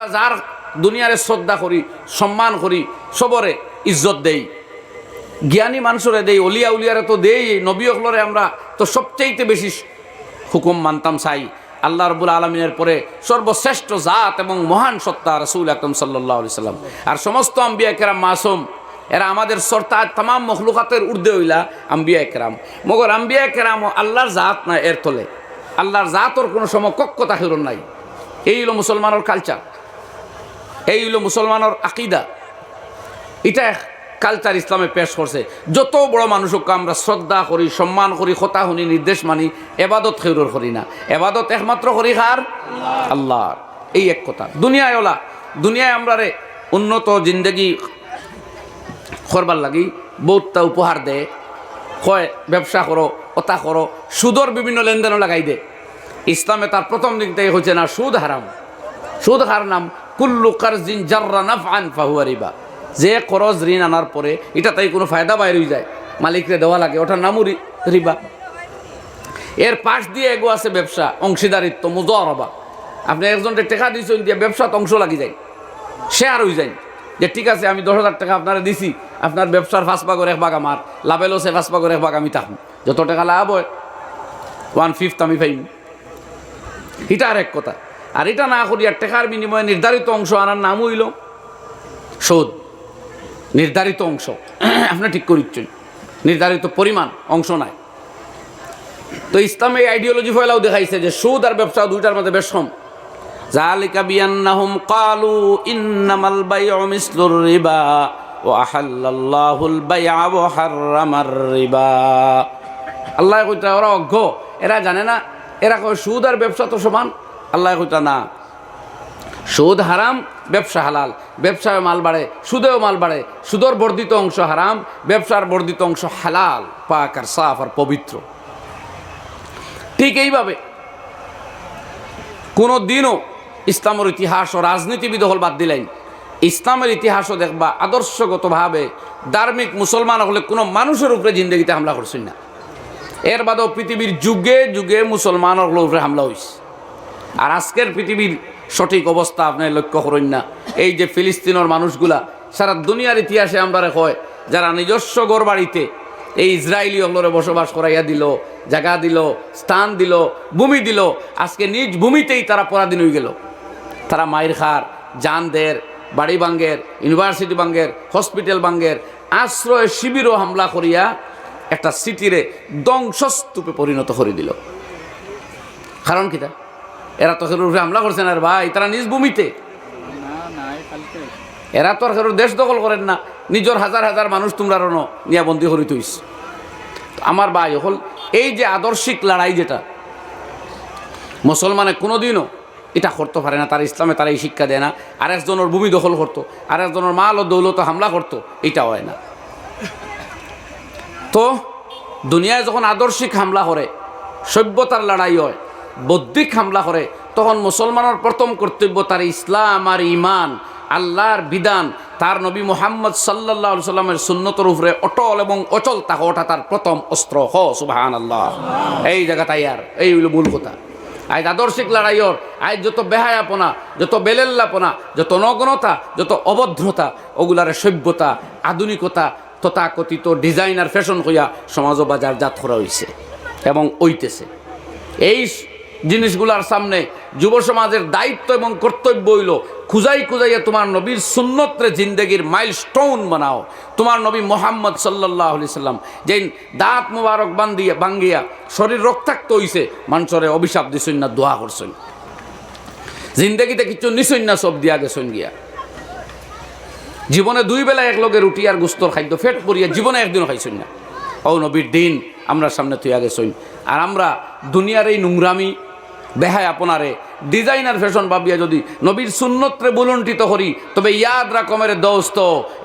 যার দুনিয়ারে শ্রদ্ধা করি, সম্মান করি, সবরে ইজ্জত দেই, জ্ঞানী মানুষরে দেই, অলিয়া উলিয়ারে তো দেই, নবী অকলরে আমরা তো সবচেয়ে বেশি হুকুম মানতাম চাই। আল্লাহ রাব্বুল আলামিনের পরে সর্বশ্রেষ্ঠ জাত এবং মহান সত্তা রাসূল আকরাম সাল্লাল্লাহু আলাইহি সাল্লাম। আর সমস্ত আম্বিয়া কেরাম মাসুম, এরা আমাদের সরতাজ তামাম মখলুকাতের ঊর্ধ্বে হইলা আম্বিয়া কেরাম। মগর আম্বিয়া কেরাম আল্লাহর জাত না, এর তলে আল্লাহর জাতর কোনো সমকক্ষ তাহির নাই। এই হলো মুসলমানের কালচার, এই হলো মুসলমানের আকিদা। এটা কালচার ইসলামে পেশ করছে। যত বড় মানুষকে আমরা শ্রদ্ধা করি, সম্মান করি, কথা শুনি, নির্দেশ মানি, এবাদত খেউরর করি না। এবাদত একমাত্র করি কার? আল্লাহর। এই এক কথা। দুনিয়ায় ওলা দুনিয়ায় আমরা রে উন্নত জিন্দগি করবার লাগি বহুতটা উপহার দেয়, কয় ব্যবসা করো, ওটা করো, সুদর বিভিন্ন লেনদেনও লাগাই দে। ইসলামে তার প্রথম দিক থেকে হচ্ছে না সুদ হারাম। সুদ হার নাম কুল্লু কারজিন জাররা নাফআন ফাহুয়া রিবা। যে করজ ঋণ আনার পরে এটা তাই কোনো ফায়দা বাইর হয়ে যায়, মালিকরে দেওয়া লাগে, ওটার নামও রিবা। এর পাশ দিয়ে এগো আছে ব্যবসা, অংশীদারিত্ব, মুজারাবা। আপনি একজনকে টাকা দিয়েছেন দিয়ে ব্যবসাত অংশ লাগি যায়, শেয়ার হয়ে যায়। যে ঠিক আছে আমি 10,000 টাকা আপনারা দিছি, আপনার ব্যবসার 5 ভাগের 1 ভাগ আমার, লাভে লসে 5 ভাগের 1 ভাগ আমি থাকুন, যত টাকা লাভ হয় 1/5 আমি পাইম। এটা আর এক কথা। আর এটা না করি আর টাকার বিনিময়ে নির্ধারিত অংশ আনার নাম হইল সুদ। নির্ধারিত অংশ আপনি ঠিক করিচ্ছেন, নির্ধারিত পরিমাণ অংশ নাই। তো ইসলামে আইডিওলজি ফয়লাও দেখাইছে যে সুদ আর ব্যবসা দুইটার মধ্যে বেশ কম। যালিকা বিআন্নাহুম ক্বালু ইন্নামাল বাইউ মিসলুর রিবা ওয়া আহাল্লাল্লাহুল বাই'a ওয়া হাররামার রিবা। আল্লাহ কইতা ওরা অজ্ঞ, এরা জানে না, এরা কয় সুদ আর ব্যবসা তো সমান। আল্লাহ কইতা না, সুদ হারাম, ব্যবসা হালাল। ব্যবসায় মাল বাড়ে, সুদেও মাল বাড়ে। সুদর বর্ধিত অংশ হারাম, ব্যবসার বর্ধিত অংশ হালাল, পাক আর সাফ আর পবিত্র। ঠিক এইভাবে কোনো দিনও ইসলামের ইতিহাস ও রাজনীতিবিদ হল বাদ দিলেন, ইসলামের ইতিহাসও দেখবা আদর্শগতভাবে ধার্মিক মুসলমান হলে কোনো মানুষের উপরে জিন্দগিতে হামলা করছেন না। এর বাদেও পৃথিবীর যুগে যুগে মুসলমানের উপরে হামলা হয়েছে। আর আজকের পৃথিবীর সঠিক অবস্থা আপনি লক্ষ্য করেন না। এই যে ফিলিস্তিনের মানুষগুলা সারা দুনিয়ার ইতিহাসে আমরা হয় যারা নিজস্ব ঘর বাড়িতে এই ইসরায়েলি হলরে বসবাস করাইয়া দিল, জায়গা দিল, স্থান দিল, ভূমি দিল, আজকে নিজ ভূমিতেই তারা পরাধীন হয়ে গেল। তারা মায়ের খার, জানদের, বাড়ি ভাঙ্গের, ইউনিভার্সিটি ভাঙ্গের, হসপিটাল ভাঙ্গের, আশ্রয় শিবিরও হামলা করিয়া একটা সিটিরে ধ্বংসস্তূপে পরিণত করে দিল। কারণ কিটা? এরা তো উপরে হামলা করছে না ভাই, তারা নিজ ভূমিতে। এরা তো আর দেশ দখল করেন না, নিজের হাজার হাজার মানুষ তোমরা নিয়া বন্দি করে তুইস। আমার ভাই হল এই যে আদর্শিক লড়াই, যেটা মুসলমানে কোনোদিনও এটা করতে পারে না, তার ইসলামে তারা এই শিক্ষা দেয় না। আর একজনের ভূমি দখল করতো, আর একজনের মাল ও দৌলত হামলা করতো, এটা হয় না। তো দুনিয়ায় যখন আদর্শিক হামলা করে, সভ্যতার লড়াই হয়, বৌদ্ধিক হামলা করে, তখন মুসলমানের প্রথম কর্তব্য তার ইসলাম আর ইমান, আল্লাহর বিধান, তার নবী মুহাম্মদ সাল্লাল্লাহু আলাইহি সাল্লামের সুন্নতের উপরে অটল এবং অচল থাকা, ওটা তার প্রথম অস্ত্র। হ সুবহানাল্লাহ। এই জায়গাটাই আর এই হইল মূল কথা। আজ আদর্শিক লড়াইয়র আজ যত বেহায়াপনা, যত বেলেল্লাপনা, যত নগ্নতা, যত অভদ্রতা, ওগুলার সভ্যতা, আধুনিকতা, তথাকথিত ডিজাইনার ফ্যাশন হইয়া সমাজ বাজার জাত করা হইছে এবং ওইতেছে। এই জিনিসগুলার সামনে যুব সমাজের দায়িত্ব এবং কর্তব্য হইল খুঁজাই খুঁজাইয়া তোমার নবীর সুন্নতরে জিন্দগির মাইলস্টোন বানাও। তোমার নবী মুহাম্মদ সাল্লাল্লাহু আলাইহি সাল্লাম যেই দাঁত মুবারক ভাঙ্গিয়া শরীর রক্তাক্ত হইছে, মানুষরে অভিশাপ দিছেন না, দোয়া করছেন, জিন্দগিতে কিছু নিছেন না, সব দিয়া গেছেন গিয়া। জীবনে 2 বেলা এক লগে রুটি আর গুস্তর খাদ্য ফেট পরিয়া জীবনে একদিনও খাইছেন না। ও নবীর দিন আমরা সামনে তুইয়া গেছেন। আর আমরা দুনিয়ার এই নোংরামি, বেহায় আপনারে ডিজাইনার ফ্যাশন ভাবিয়া যদি নবীর সুন্নতরে বুলন্ডিত করি, তবে ইয়াদ রাখো মেরে দোস্ত,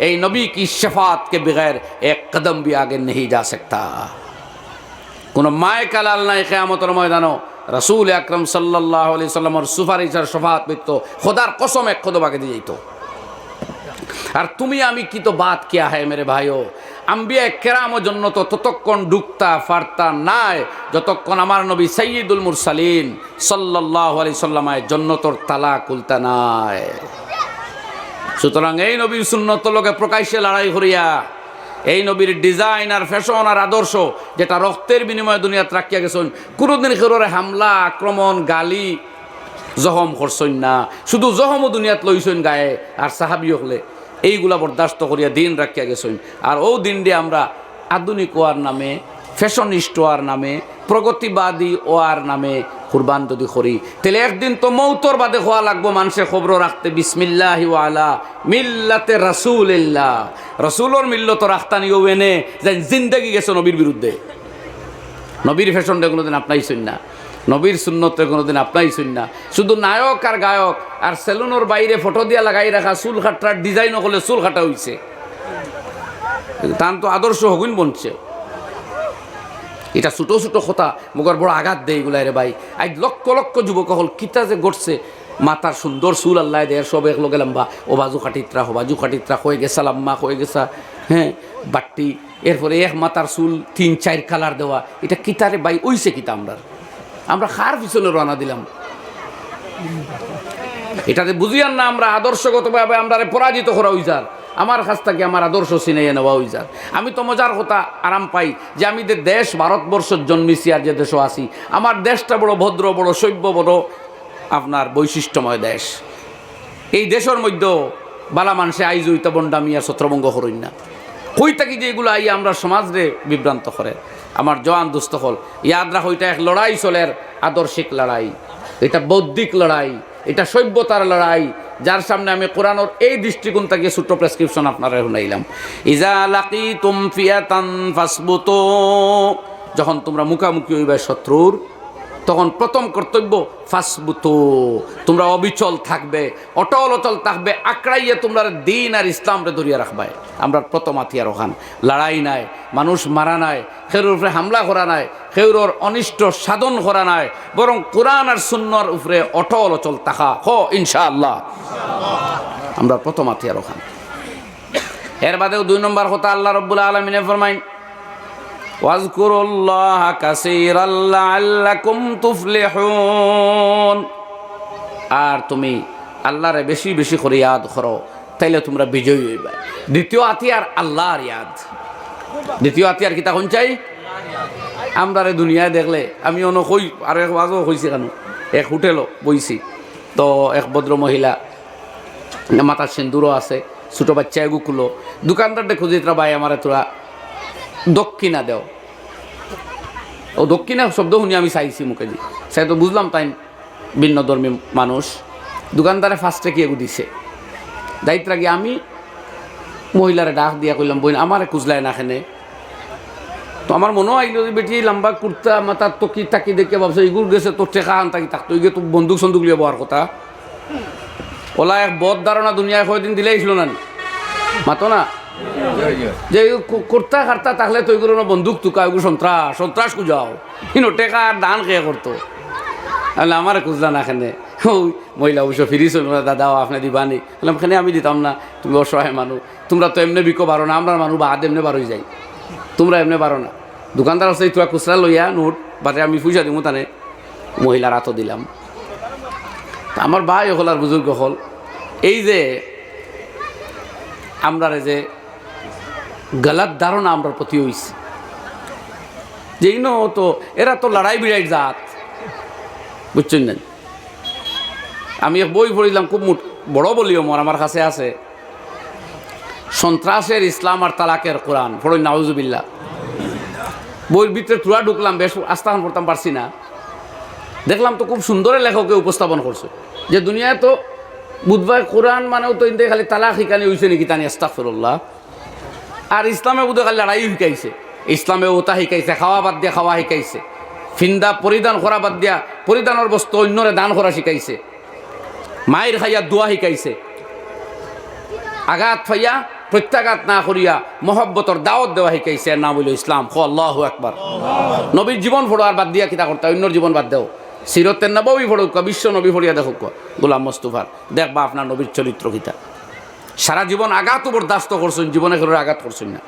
এই নবী কি শফাত के बगैर एक कदम भी आगे नहीं जा सकता। কোনো মায় কালাল নাই কিয়ামতের ময়দানও রাসূল আকরাম সাল্লাল্লাহু আলাইহি সাল্লামের সুপারিশ আর শফাত পেত, খোদার কসম এক কদম আগে দিয়ে যেত। আর তুমি আমি কি তো বাত কিয়া है मेरे भाइयों। আম্বিয়া কেরামও জন্য তো ততক্ষণ ঢুকতা ফারতা নাই যতক্ষণ আমার নবী সাইয়্যিদুল মুরসালিন সাল্লাল্লাহু আলাইহি সাল্লামের জন্নতর তালা খুলতা নাই। সুতরাং এই নবীর সুন্নত লগে প্রকাশ্যে লড়াই করিয়া এই নবীর ডিজাইন আর ফ্যাশন আর আদর্শ যেটা রক্তের বিনিময়ে দুনিয়াত রাখিয়া গেছেন, কোনোদিন কেউরে হামলা আক্রমণ গালি জখম করছেন না, শুধু জখমও দুনিয়াত লইছেন গায়ে আর সাহাবি হলে এইগুলা বরদাস্ত করিয়া দিন রাখিয়া গেছেন। আর ও দিন দিয়ে আমরা আধুনিক ওয়ার নামে, ফ্যাশনিস্ট ওয়ার নামে, প্রগতিবাদী ওয়ার নামে কুরবান যদি করি, তাহলে একদিন তো মৌতর বাদে হওয়া লাগবো মানুষের খবর রাখতে বিসমিল্লাহি ওয়া আলা মিল্লাতে রাসূলিল্লাহ, রাসূলর মিল্লত রাখতানিও এনে যেন জিন্দেগি গেছে নবীর বিরুদ্ধে। নবীর ফ্যাশনটা কোনোদিন আপনাইছেন না, নবীর সুন্নতটা কোনোদিন আপনাইছেন না। শুধু নায়ক আর গায়ক আর সেলুনের বাইরে ফটো দিয়া লাগাই রাখা চুল খাটার ডিজাইনও করলে চুল খাটা হইছে, তার তো আদর্শ হগুন বনছে। এটা ছোটো ছোটো কথা মুখের বড় আঘাত দেয় এগুলাই রে ভাই। আজ লক্ষ লক্ষ যুবক হল কিতা যে গড়ছে, মাথার সুন্দর চুল আল্লাহ দেয় সব এক লগে লম্বা, ও বাজু খাটিত্রা হো বাজু খাটিত্রা হয়ে গেছা লাম্মা হয়ে গেছা, হ্যাঁ বাট্টি, এরপরে এক মাথার চুল 3-4 কালার দেওয়া, এটা কিতারে ভাই ওইছে কিতা আমরা খার পিছনে রানা দিলাম। এটাতে বুঝিয়ান না আমরা আদর্শগতভাবে আমরা পরাজিত করা হইজার, আমার কাছ থেকে আমার আদর্শ চিনাইয়া নেওয়া হইজার। আমি তো মজার কথা আরাম পাই যে আমি যে দেশ ভারতবর্ষের জন্মিছি আর যে দেশও আছি, আমার দেশটা বড় ভদ্র, বড় সভ্য, বড় আপনার বৈশিষ্ট্যময় দেশ। এই দেশের মধ্যেও বালা মানুষে আইজ হইতা বন্ডামি আর ছত্রভঙ্গ হরইন না, কই থাকি যে এগুলো আইয়া আমরা সমাজরে বিভ্রান্ত করে। আমার জওয়ান দুস্থ হল ইয়াদ রাখ, ওইটা এক লড়াই চলের, আদর্শিক লড়াই, এটা বৌদ্ধিক লড়াই, এটা সভ্যতার লড়াই, যার সামনে আমি কোরআনের এই দৃষ্টিকোণ থেকে ছোট্ট প্রেসক্রিপশন আপনারা শুনাইলাম। ইজা লাকিতুম ফিয়াতান ফাসবুতু, যখন তোমরা মুখামুখি হইবে শত্রুর, তখন প্রথম কর্তব্য ফাসবুতু, তোমরা অবিচল থাকবে, অটল অটল থাকবে, আঁকড়াইয়া তোমরা দিন আর ইসলামরে ধরিয়া রাখবে। আমরা প্রথম হাতিয়ার ওখান লড়াই নাই, মানুষ মারা নাই, খেউর উপরে হামলা করা নাই, খেউর অনিষ্ট সাধন করা নাই, বরং কোরআন আর সুন্নাহর উপরে অটল অচল থাকা হো ইনশাআল্লাহ আমরা প্রথম হাতিয়ার ওখান। এর বাদেও 2 নম্বর কথা আল্লাহ রাব্বুল আলামিন ফরমাইন ওয়াজকুরুল্লাহা কাসীরাল লাআল্লাকুম তুফলিহুন, আর তুমি আল্লাহরে বেশি বেশি করে ইয়াদ করো, তাইলে তোমরা বিজয়ী হইবে। দ্বিতীয় হাতিয়ার আল্লাহর ইয়াদ। দ্বিতীয় হাতিয়ার কিতা কোন চাই? আমরা রে দুনিয়ায় দেখলে আমি অন কই আর এক বাজও কইছি কেন, এক হোটেলও বইছি তো এক ভদ্র মহিলা মাথার সিন্দুরও আছে, ছোটো বাচ্চা এগুলো দোকানদারটা খুঁজিতরা ভাই আমার তোরা দক্ষিণা দেও। ও দক্ষিণা শব্দ শুনি আমি চাইছি মুখে দি চাই তো বুঝলাম তাই ভিন্ন ধর্মী মানুষ। দোকানদারে ফার্স্টে কি এগু দিছে, দায়িত্ব রাখি আমি মহিলারে ডাক দিয়া কইলাম বই আমারে খুঁজলায় না এখানে। তো আমার মনেও আইল যে বেটি লম্বা কুর্তা মাথার তকি তাকি দেখে ভাবছে এগুলো গেছে তোর টেকা আন তাকি থাকতো, এগুলো তো বন্দুক সন্দুক লিয়ে বহার কথা। ওলা এক বদ ধারণা দুনিয়ায় কয়দিন দিলে ছিল না মাতো না যে কুর্তা খার্তা থাকলে তো এগুলো বন্দুক তুকা এগুলো সন্ত্রাস সন্ত্রাস খুঁজাও, কিন্তু টেকা আর দান খেয়ে করতো। তাহলে আমার খুঁজলা না এখানে, ওই মহিলা অবশ্য ফিরিস দাদাও আপনি দিবানি, বললাম এখানে আমি দিতাম না, তুমি অসহায় মানুষ, তোমরা তো এমনি বিকো পারো না, আমরা মানুষ বাদ এমনি বারোই যাই, তোমরা এমনি পারো না। দোকানদার আছে তোরা খুচরা লইয়া নোট বাদে আমি পয়সা দিব, তানে মহিলার হাতও দিলাম। আমার ভাই হল আর বুজুর্গ হল, এই যে আমরা যে গলত ধারণা আমরা প্রতি হইছে যেই ন তো এরা তো লড়াই বিড়াই জাত, বুঝছেন না। আমি এক বই পড়িলাম খুব বড় বলিও মোর আমার কাছে আছে, সন্ত্রাসের ইসলাম আর তালাকের কোরআন, পড়ই নাউজুবিল্লাহ। বইয়ের ভিতরে তুরা ঢুকলাম, বেশ আস্থান পড়তাম পারছি না, দেখলাম তো খুব সুন্দর লেখকে উপস্থাপন করছে যে দুনিয়ায় তো বুধবার কোরআন মানেও তো ইন্দে খালি তালাক শিখানি হয়েছে নাকি তানি আস্তাগফিরুল্লাহ, আর ইসলামে বুধ খালি লড়াই শিখাইছে, ইসলামে ওটা শিখাইছে, খাওয়া বাদ দিয়া খাওয়া শিখাইছে, ফিন্দা পরিধান করা বাদ দিয়া পরিধানের বস্তু অন্যরে দান করা শিখাইছে, মায়ের খাইয়া দোয়া শিখাইছে, আঘাত ফাইয়া প্রত্যাঘাত না করিয়া মহব্বতর দাওয়াত দেওয়া শিখাইছে। না বলিল ইসলাম, খো আল্লাহু আকবার। নবীর জীবন ফোড়ো আর বাদ দিয়া কিতা করতে, অন্যর জীবন বাদ দেও, সিরতের নবী ফোড়ুক, বিশ্ব নবী ফড়িয়া দেখুক গোলাম মোস্তফার, দেখবা আপনার নবীর চরিত্র কিতা। সারা জীবন আঘাত বরদাস্ত করছেন, জীবনে করে আঘাত করছেন না,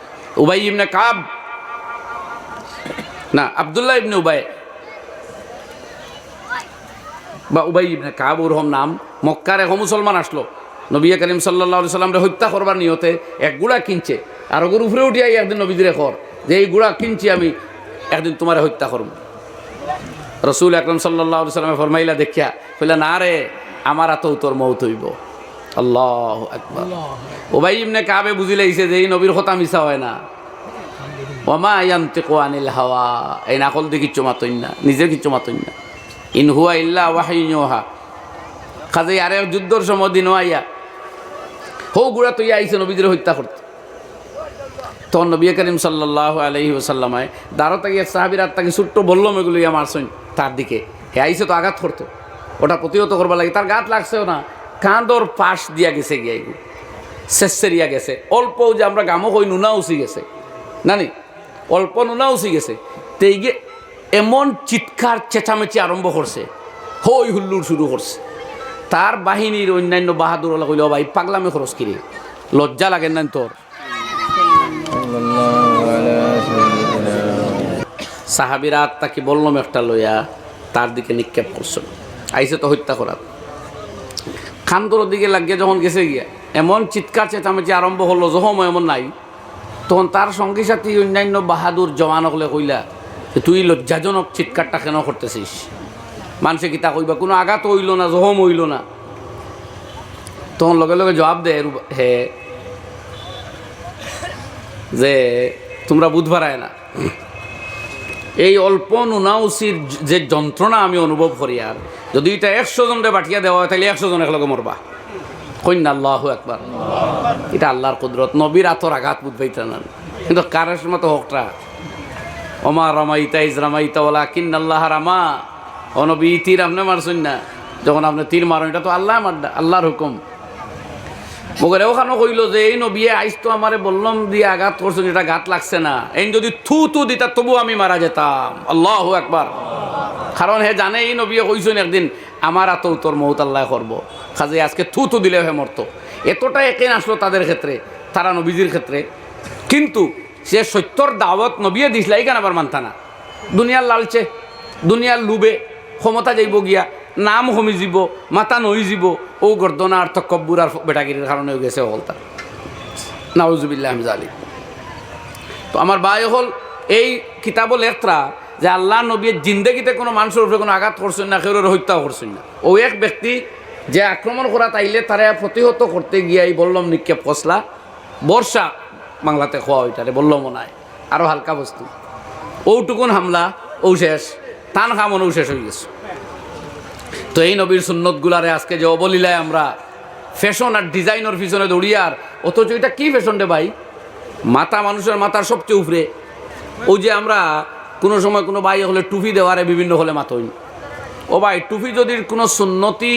উবাই ইবনে কাব না, আব্দুল্লাহ ইবনে উবাই বা উবাই ইবনে কাব ওরকম নাম, মক্কার এক মুসলমান আসলো, নবী করিম সাল্লাল্লাহু আলাইহি সাল্লামরে হত্যা করবার নিয়তে এক গুড়া কিনছে, আর ওগুর উপরে উঠিয়াই একদিন নবীদের কর যে এই গুড়া কিনছি আমি, একদিন তোমারে হত্যা করব। রসুল আকরম সাল্লাল্লাহু আলাইহি সাল্লামে ফরমাইলা দেখিয়া কইলা, না রে, আমার এত তোর মৌত হইব। আল্লাহু আকবার। উবাই ইবনে কাবে বুঝিলাইছে যে এই নবীর কথা মিছা হয় না। ওমা ইয়ানতিকু আনিল হাওয়া, এই নাকল দিয়ে কিচ্ছু মাতইন না, নিজে কিচ্ছু মাতইন না। ইন হুয়া ইল্লা ওয়াহিয়ুন ইউহা। কাজেই আরে যুদ্ধর সময় দিন আইয়া হৌ গুড়া তো আইছে নবীদের হত্যা করতে। তখন নবী করিম সাল্লাল্লাহু আলাইহি ওয়াসাল্লামায় দাঁড়ো তাকে সাহাবীরা তাকে ছোট্ট বললাম এগুলো মারছেন তার দিকে, হে আইছে তো আঘাত করতো, ওটা প্রতিহত করবার লাগে, তার গাত লাগছেও না, কাঁদর পাশ দিয়া গেছে গিয়া, এগুলো শেষেরিয়া গেছে, অল্প যে আমরা গামক ওই নুনা উচি গেছে নানি, অল্প নুনা উচি গেছে, তেই গিয়ে এমন চিৎকার চেঁচামেচি আরম্ভ করছে, হই হুল্লুর শুরু করছে। তার বাহিনীর অন্যান্য বাহাদুর ওলা কইল, ভাই পাগলামে খরচ কিরে, লজ্জা লাগেন না তোর? সাহাবিরা তাকে বললাম একটা লইয়া তার দিকে নিক্ষেপ করছো, আইসে তো হত্যা করার। খান্দর দিকে লাগিয়ে যখন গেছে গিয়া এমন চিৎকার চেঁচামেচি আরম্ভ হলো, যখন এমন নাই, তখন তার সঙ্গী সাথী অন্যান্য বাহাদুর জওয়ান হলে কইলা, তুই লজ্জাজনক চিৎকারটা কেন করতেছিস? মানুষে কিতা কইবা, কোনো আঘাত হইল না, জহম হইল না। তখন লগে লগে জবাব দেয়, হে যে তোমরা বুধবার আয় না, এই অল্প নুনাউসির যে যন্ত্রণা আমি অনুভব করি, আর যদি এটা 100 জনরে বাটিয়া দেওয়া হয় তাহলে 100 জন একলগে মরবা। কইনা আল্লাহু আকবার। এটা আল্লাহর কুদরত, নবীর আতর আঘাত বুঝবাইতে না, কিন্তু কারের মতো হকটা ওমা রামাইতা ইজ রামাইতা ওয়ালাকিন্নাল্লাহ রামা। ও নবী, তীর আপনি মারছেন না, যখন আপনি তীর মারেন এটা তো আল্লাহ মারডা, আল্লাহর হুকুম। মগরে ওখানে কইল যে এই নবী আইস তো আমারে বললাম দিয়ে আঘাত করছেন, এটা ঘাত লাগছে না, এই যদি থু থু দিতা তবু আমি মারা যেতাম। আল্লাহু আকবার। কারণ হে জানে এই নবী কইছেন একদিন আমার এত তোর মৌত আল্লাহ করবো, কাজে আজকে থু থু দিলে হে মরতো। এতটা একেন আসলো তাদের ক্ষেত্রে, তারা নবীজির ক্ষেত্রে, কিন্তু সে সত্যর দাওয়াত নবিয়ে দিছিল, এইখানে আবার মানতা না, দুনিয়ার লালচে, দুনিয়ার লুবে ক্ষমতা যাইব গিয়া, নাম কমি যাব, মাথা নই যাব, ও গর্দনা আর তকব্বুর আর বেটাগিরির কারণে গেছে হলতা, নাউজুবিল্লাহ জালিক। তো আমার ভাই হল এই কিতাবল একত্রা যে আল্লাহ নবীর জিন্দেগিতে কোনো মানুষের উপরে কোনো আঘাত করছেন না, কেউ হত্যাও করছেন না। ও এক ব্যক্তি যে আক্রমণ করা তাইলে তারা প্রতিহত করতে গিয়াই বললাম নিক্ষেপ ফসলা, বর্ষা বাংলাতে খোয়া ওইটারে বললাম নাই, আরও হালকা বস্তু, ওটুকুন হামলা ও শেষ, টান খামনও শেষ হয়ে গেছে। তো এই নবীর সুন্নতগুলারে আজকে যে অবলীলায় আমরা ফ্যাশন আর ডিজাইনের পিছনে দৌড়িয়ার, অথচ এটা কি ফ্যাশন রে ভাই? মাথা মানুষের মাথার সবচেয়ে উপরে। ওই যে আমরা কোনো সময় কোনো ভাই হলে টুপি দেওয়ারে বিভিন্ন হলে মাথই, ও ভাই টুপি যদি কোনো সুন্নতি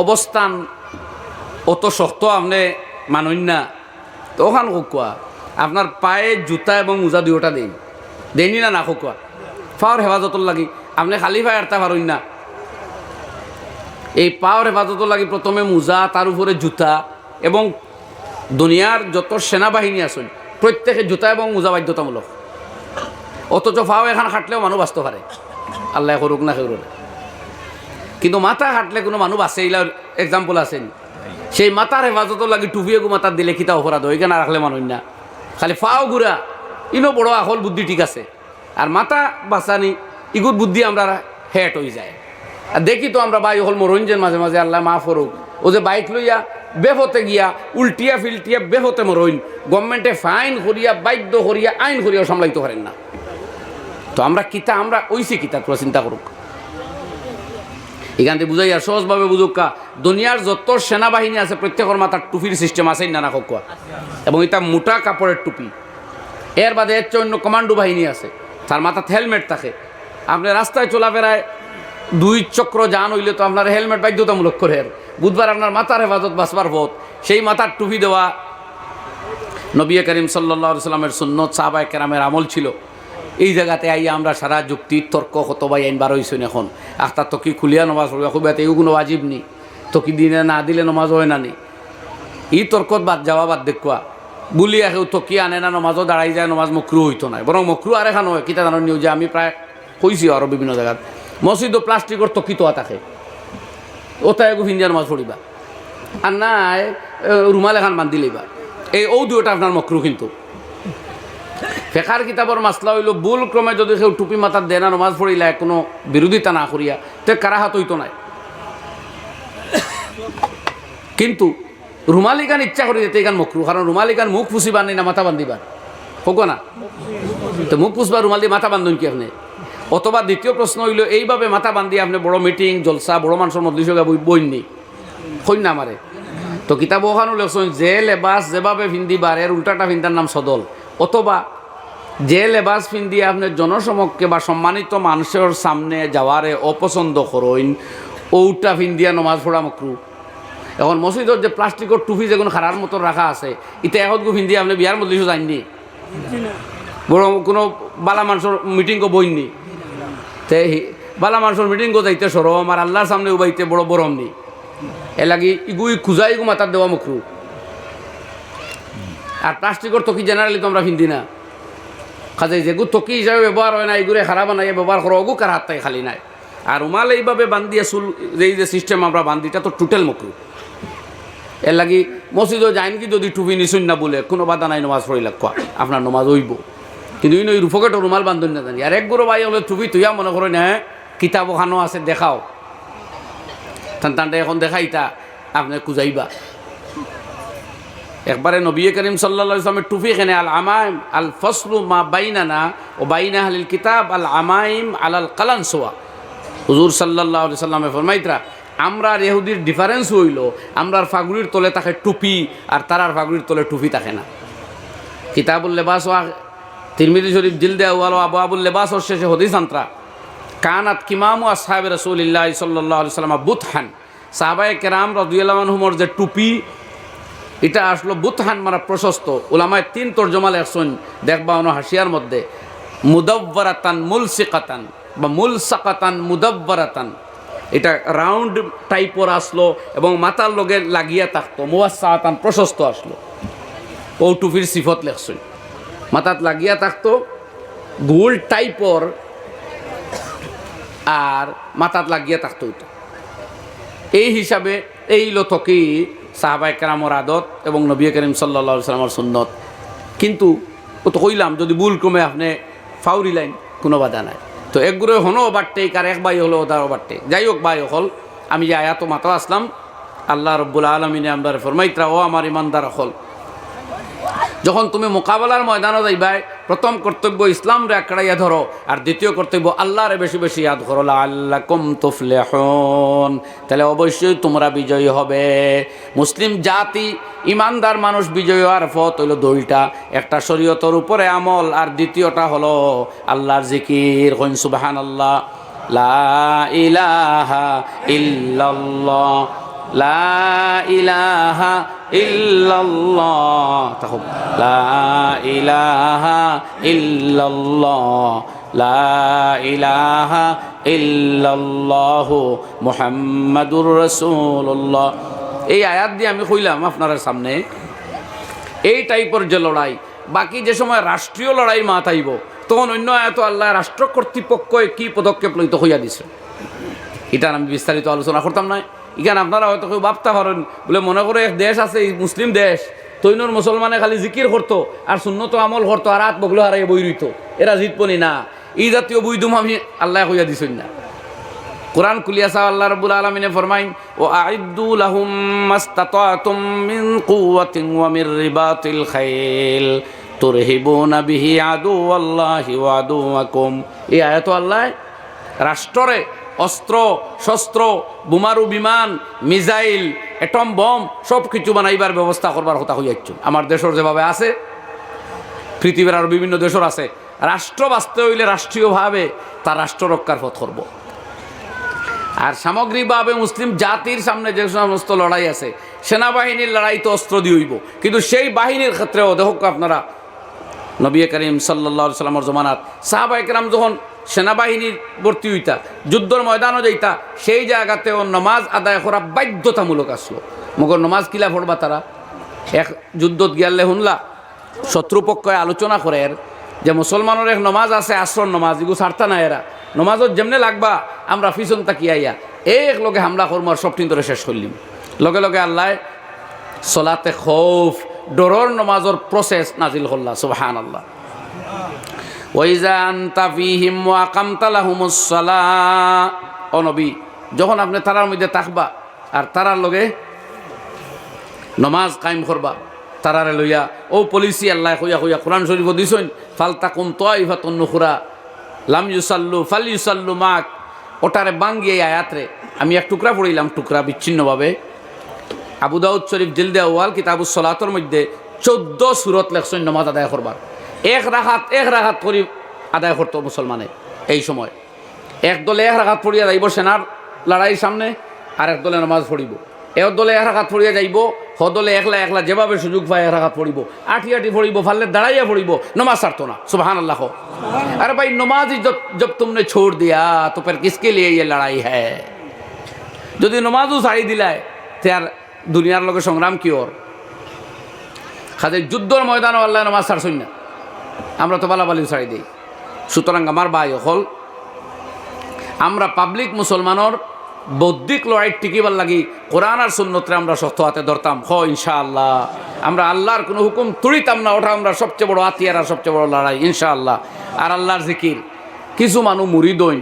অবস্থান অত শক্ত আপনি মানই না, তো ওখান কোয়া আপনার পায়ে জুতা এবং মোজা দুইটা দেয়নি না, না কোয়া পাওয়ার হেফাজতর লাগি আপনি খালি পায়ে আরতা পারই না। এই পাওয়ার হেফাজতর লাগি প্রথমে মোজা, তার উপরে জুতা, এবং দুনিয়ার যত সেনাবাহিনী আছেন প্রত্যেকে জুতা এবং মোজা বাধ্যতামূলক। অথচ পাও এখান খাটলেও মানুষ বাঁচতে পারে, আল্লাহ করুক না কেউ। কিন্তু মাথা খাটলে কোনো মানুষ আছে, এইলার এক্সাম্পল আছেন, সেই মাথার হেফাজতর লাগি টুপি এগু মাথার দিলে কিতা অপরাধ হয়, এখানে রাখলে মানুষ না, খালি ফাও ঘুরা ইনো বড় আসল বুদ্ধি ঠিক আছে, আর মাথা বাঁচানি ইগুর বুদ্ধি আমরা হেট হয়ে যায়। আর দেখি তো আমরা বাই হল মরঞ্জেন মাঝে মাঝে, আল্লাহ মাফ করুক, ও যে বাইক লইয়া বেফতে গিয়া উল্টিয়া ফিল্টিয়া বেফতে মরইন, গভর্নমেন্টে ফাইন করিয়া বাধ্য করিয়া আইন করিয়া সামলাইতে পারেন না। তো আমরা কিতা, আমরা ওইসি কিতা তোরা চিন্তা করুক। এখান থেকে বুঝাই আর সহজভাবে বুঝুক, দুনিয়ার যত সেনাবাহিনী আছে প্রত্যেকের মাথার টুপির সিস্টেম আছে না, না কোয়া, এবং এটা মোটা কাপড়ের টুপি। এর বাদে এর চেয়ে অন্য কমান্ডো বাহিনী আছে, তার মাথাতে হেলমেট থাকে। আপনি রাস্তায় চলাফেরায় 2 চক্র যান হইলে তো আপনার হেলমেট বাধ্যতামূলক করে, বুধবার আপনার মাথার হেফাজত বাঁচবার পথ, সেই মাথার টুপি দেওয়া নবী করিম সাল্লাল্লাহু আলাইহি সাল্লামের সুন্নত, সাহাবায়ে কেরামের আমল ছিল। এই জায়গাতে আইয়া আমরা সারা যুক্তি তর্ক কত ভাই আইন বার হয়েছেন। এখন আখতার তো কি খুলিয়া নমাজ পড়বে, খুব এও কোনো ওয়াজিব নি, তো কি দিনে না দিলে নমাজ হয় না নি, এই তর্কত বাদ যাওয়া বাদ দেখুয়া বুলিয়া কেউ তকি আনে না, নমাজও দাঁড়াই যায়, নমাজ মকরু হইতো না, বরং মকরু আর এখানো হয় কিতা জানার নিউজে আমি প্রায় কইছি আরও বিভিন্ন জায়গাত মসজিদও প্লাস্টিকর তকি তো থাকে, ওটা একটু ভিন্দিয়া নমাজ পড়িবা আর না রুমাল এখান বান্ধি লইবা, এই দুটা আপনার মকরু। কিন্তু ফেকার কিতাবর মাসলা হইল ভুল ক্রমে যদি কেউ টুপি মাথার দেয় না, নমাজ পড়িলা কোনো বিরোধিতা না করিয়া, তে কারাহাত হইতো নাই। কিন্তু রুমালি গান ইচ্ছা করি যেতে এখান মকরু, কারণ রুমালি গান মুখ ফুসিবার নেই না মাথা বান্ধিবার হোক না, তো মুখ ফুসবার রুমাল দিয়ে মাথা বান্ধন কি আপনি? অথবা দ্বিতীয় প্রশ্ন হইল এইভাবে মাথা বান্ধি আপনি বড় মিটিং জলসা বড় মানুষের মধ্যে বইননি কইন না আমারে, তো কিতাব ওখানো লেখছেন যে লেবাস যেভাবে ফিন্দিবার এর উল্টাটা ফিন্দার নাম সদল, অথবা যে লেবাস ফিন্দিয়ে আপনি জনসমক্ষে বা সম্মানিত মানুষের সামনে যাওয়ারে অপছন্দ করইন, ওটা ফিন্দিয়া নমাজ পড়া মকরু। এখন মসজিদের যে প্লাস্টিকের টুপি যেগুলো খারার মতো রাখা আছে, ইতে এখন ফিন্দিয়ে আপনি বিয়ার মধ্যে যাননি, বড় কোনো বালা মানুষের মিটিংও বইননি, তে বালা মানুষের মিটিংও যাইতে সরম আর আল্লাহর সামনে উবাইতে বড় বরম নি, এ লাগি ইগুই খুঁজাই গু মাথার দেওয়া মকরু। আর প্লাস্টিকের তকি জেনারেলি তো আমরা ফিন্দি না, কাজে যেগু তকি হিসাবে ব্যবহার হয় না, এগুলো খারাপ বানাইয়া ব্যবহার করো, ওগু কার হাত থেকে খালি নাই। আর রুমাল এইভাবে বান্ধিয়া চুল এই যে সিস্টেম আমরা বান্ধিটা তো টোটাল মকরু। এর লাগি মসজিদও যাইন কি যদি টুপি নিশুন না বলে কোনো বাধা নাই, নমাজ পড়ি লাগা আপনার নমাজ হইব, কিন্তু ওই রুফকেট রুমাল বান্ধন না জানি। আর এক গুরু ভাই হলে টুপি তুইয়া মনে করেন হ্যাঁ কিতাব ওখানো আছে দেখাও, টানটা এখন দেখাইতা আপনি কুজাইবা। একবারে নবী করিম সাল্লাল্লাহু আলাইহি ওয়াসাল্লামের টুপি এখানে আল আমাইম আল ফসলু মা বাইনানা ও বাইনা আহলিল কিতাব আল আমাইম আলাল কালানসোয়া। হুজুর সাল্লাল্লাহু আলাইহি ওয়াসাল্লামে ফরমাইতরা আমরা আর ইহুদির ডিফারেন্স হইল আমরার ফাগুড়ির তলে থাকে টুপি আর তারার ফাগুড়ির তলে টুপি থাকে না। কিতাবুল লেবাস ওয়া তিরমিজি শরীফ জিলদে আউয়াল ওয়া আবুল লেবাস ওর শেষে হাদিস আন্তরা কানাত কিমামু আসহাবে রাসূলিল্লাহ সাল্লাল্লাহু আলাইহি ওয়াসাল্লাম বুতহান, সাহাবায়ে কেরাম রাদিয়াল্লাহু আনহুমর যে টুপি এটা আসলো বুতহান মানে প্রশস্ত। উলামায়ে তিন তরজমা লেখছেন দেখবা অন্য হাসিয়ার মধ্যে মুদাব্বারাতান মুলসিকাতান বা মুলসাকাতান মুদাব্বারাতান, এটা রাউন্ড টাইপর আসলো এবং মাথার লগে লাগিয়া থাকতো, মুওয়াসসাতান প্রশস্ত আসলো। ও টুপির সিফত লেখছেন মাথাত লাগিয়া থাকতো গোল টাইপর আর মাথাত লাগিয়া থাকতো এটা। এই হিসাবে এই লতকি সাহাবায়ে কেরামর আদত এবং নবী করিম সাল্লাল্লাহু আলাইহি ওয়াসাল্লামের সুন্নত। কিন্তু ও তো কইলাম যদি ভুল ক্রমে আপনি ফাউরি লাইন কোনো বাধা নাই, তো একগুলো হনও বাট্টে কার এক ভাই হলো ওদারও বাট্টে। যাই হোক ভাই হল আমি যে আয়াত মাতা আসলাম আল্লাহ রব্বুল আলমিনে আমরা ফরমাইত্রা ও আমার ইমানদার হল, যখন তুমি মোকাবেলার ময়দানে যাইবাই প্রথম কর্তব্য ইসলাম রে আঁকড়াইয়া ধরো, আর দ্বিতীয় কর্তব্য আল্লাহরে বেশি বেশি ইয়াদ করো, লাআল্লাকুম তুফলিহুন, তাহলে অবশ্যই তোমরা বিজয়ী হবে। মুসলিম জাতি ইমানদার মানুষ বিজয়ী হওয়ার পথ হইল দুইটা, একটা শরীয়তের উপরে আমল আর দ্বিতীয়টা হলো আল্লাহর জিকির। কইন সুবহানাল্লাহ, লা ইলাহা ইল্লাল্লাহ, লা ইলাহা ইল্লাল্লাহ, তাকো লা ইলাহা ইল্লাল্লাহ, লা ইলাহা ইল্লাল্লাহু মুহাম্মাদুর রাসূলুল্লাহ। এই আয়াত দিয়ে আমি কইলাম আপনার সামনে এই টাইপের যে লড়াই, বাকি যে সময় রাষ্ট্রীয় লড়াই মাত আইব তখন অন্য আয়াত আল্লাহ রাষ্ট্র কর্তৃপক্ষ কি পদক্ষেপ লইতে হইয়া দিছে, এটা আমি বিস্তারিত আলোচনা করতাম না। এখানে আপনারা হয়তো কেউ ভাবতে পারেন বলে মনে করে এক দেশ আছে মুসলিম দেশ, তৈনুর মুসলমানে খালি জিকির করতো আর সুন্নত আমল করতো আর হাত বগলো হারাই বই রইতো, এরা জিতবনি না। এই জাতীয় বইদুম আমি আল্লাহ কইয়া দিছেন না। কোরআন কুলিয়াসা আল্লাহ রাব্বুল আলামিনে ফরমাইন ও আইদ্দু লাহুম মাসতাতাতুম মিন কুওয়াতিন ওয়া মির রিবাতিল খাইল তুরহিবুনা বিহি আদুওয়াল্লাহি ওয়া আদুওয়াকুম। এই আয়াত আল্লাহ রাষ্ট্রে অস্ত্র শস্ত্র বোমারু বিমান মিসাইল অ্যাটম বম সব কিছু বানাইবার ব্যবস্থা করবার কথা হইয়াচ্ছ। আমার দেশের যেভাবে আছে পৃথিবীর আরও বিভিন্ন দেশের আছে, রাষ্ট্র বাঁচতে হইলে রাষ্ট্রীয়ভাবে তার রাষ্ট্র রক্ষার পথ করব। আর সামগ্রিকভাবে মুসলিম জাতির সামনে যে সমস্ত লড়াই আছে, সেনাবাহিনীর লড়াই তো অস্ত্র দিয়ে হইব, কিন্তু সেই বাহিনীর ক্ষেত্রেও দেখো আপনারা নবী করিম সাল্লাল্লাহু আলাইহি ওয়াসাল্লামের জমানাত সাহাবায়ে কেরাম যখন সেনাবাহিনীর ভর্তি হইতা যুদ্ধর ময়দানও যাইতা, সেই জায়গাতেও নামাজ আদায় করা বাধ্যতামূলক আসলো। মগর নামাজ কিলা পড়বা তারা এক যুদ্ধত গিয়ালে শুনলা শত্রুপক্ষে আলোচনা করে যে মুসলমানের এক নমাজ আছে আসর নমাজ এগুলো ছাড়তা না এরা নমাজত যেমনে লাগবা আমরা পিছন তাকিয়াইয়া এক লগে হামলা করবো আর সবটিন ধরে শেষ করলিম লগে লগে আল্লাহ সলাতে খৌফ ডরর নমাজর প্রসেস নাজিল করলা সুবহানাল্লাহ। ওয়াইজা আনতা ফীহিম ওয়া আকামতা লাহুমুস সালাহ, ও নবী যখন আপনি তারার মধ্যে থাকবা আর তারার লগে নমাজ কায়েম করবা তারারে লইয়া ও পলিসি আল্লাহ কইয়া কইয়া কোরআন শরীফ দিছেন ফালতাকুম তাইফাতুন নুখরা লাম ইউসাল্লু ফালইউসাল্লু মাক, ওটারে বাঙ্গিয়ে আয়াতরে আমি এক টুকরা পড়িলাম টুকরা বিচ্ছিন্নভাবে। আবু দাউদ শরীফ জিলদে আউয়াল কিতাবুস সালাতের মধ্যে 14 সূরত লেখছেন নামাজ আদায় করবার। এক রাকাত করি আদায় করতো মুসলমানে এই সময়। এক দলে এক রাকাত পড়িয়া যাইব সেনার লড়াইয়ের সামনে, আর এক দলে নামাজ পড়িব। এক দলে এক রাকাত পড়িয়া যাইব, হ দলে একলা একলা যেভাবে সুযোগ পায় এক রাকাত পড়িব, আটি পড়িব, ফাললে দাঁড়াইয়া পড়িব, নমাজ ছাড়তো না। সুবহানাল্লাহ। अरे भाई नमाज ही जब तुमने छोड़ दिया तो फिर किसके लिए ये लड़ाई है? যদি নমাজও ছাড়ি দিলায় তে আর দুনিয়ার লোকের সংগ্রাম কি ওর? খাদে যুদ্ধর ময়দানও আল্লাহ নমাজ ছাড়ছই না, আমরা তো বালাবালিও ছাড়ি দিই। সুতরাং আমার ভাই হল আমরা পাবলিক মুসলমানের বৌদ্ধিক লড়াই টিকিবার লাগি কোরআন আর সুন্নতরে আমরা শক্ত হাতে ধরতাম। ইনশাআল্লাহ আমরা আল্লাহর কোনো হুকুম তুড়িতাম না, ওটা আমরা সবচেয়ে বড় হাতিয়ার আর সবচেয়ে বড় লড়াই ইনশাআল্লাহ। আর আল্লাহর জিকির কিছু মানুষ মুরিদ হইন,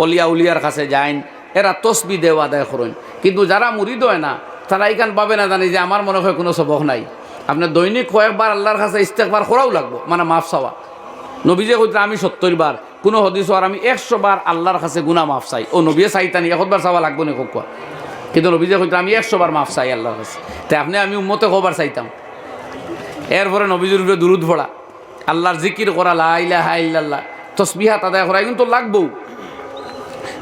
অলিয়া উলিয়ার কাছে যাইন, এরা তসবি দেও আদায় করেন, কিন্তু যারা মুরিদ হয় না তারা এইখান পাবে না জানি যে আমার মনে হয় কোনো সবক নাই। আপনার দৈনিক কয়েকবার আল্লাহর কাছে ইস্তেগফার করাও লাগবো, মানে মাফ চাওয়া। নবীজে কইতে আমি 70 বার, কোনো হদিস আর আমি 100 বার আল্লাহর কাছে গুনাহ মাফ চাই। ও নবীয়ে চাইতানি 1 বার চাওয়া লাগবো না কোকুয়া, কিন্তু নবীজে কইতে আমি 100 বার মাফ চাই আল্লাহর কাছে। তাই আপনি আমি উম্মতে কবার চাইতাম। এরপরে নবীজির উপরে দুরুদ পড়া, আল্লাহর জিকির করা, লা ইলাহা ইল্লাল্লাহ, তসবিহাত আদায় করা, কিন্তু লাগবো।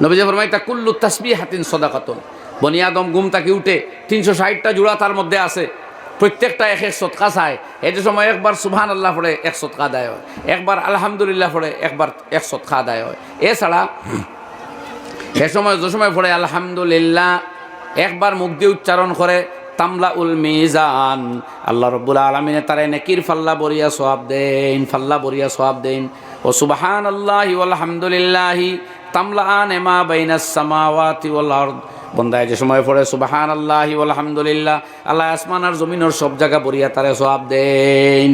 নবীজি ফরমাইতা কুল্লু তাসবিহাতিন সাদাকাতুন, বনি আদম ঘুম থেকে উঠে 360টা জোড়া তার মধ্যে আছে, প্রত্যেকটা এক সদকা চায়। এই যে সময় একবার সুবহানাল্লাহ পড়ে 1 সদকা আদায় হয়, একবার আলহামদুলিল্লাহ পড়ে একবার 1 সদকা আদায় হয়। এছাড়া এ সময় যে সময় পড়ে আলহামদুলিল্লাহ একবার মুখ দিয়ে উচ্চারণ করে তামলা উল মিজান, আল্লাহ রব্বুল আলামিনে তারে নেকির ফাল্লা বরিয়া সওয়াব দেন, ফাল্লা বরিয়া সওয়াব দেন। ও সুবহানাল্লাহি ওয়াল হামদুলিল্লাহি তামলাআন মা বাইনাস সামাওয়াতি ওয়াল আরদ, বন্দায় যে সময় পড়ে সুবহানাল্লাহি ওয়াল হামদুলিল্লাহ, আল্লাহ আসমান আর জমিনের সব জায়গা বরিয়া তারে সওয়াব দেন।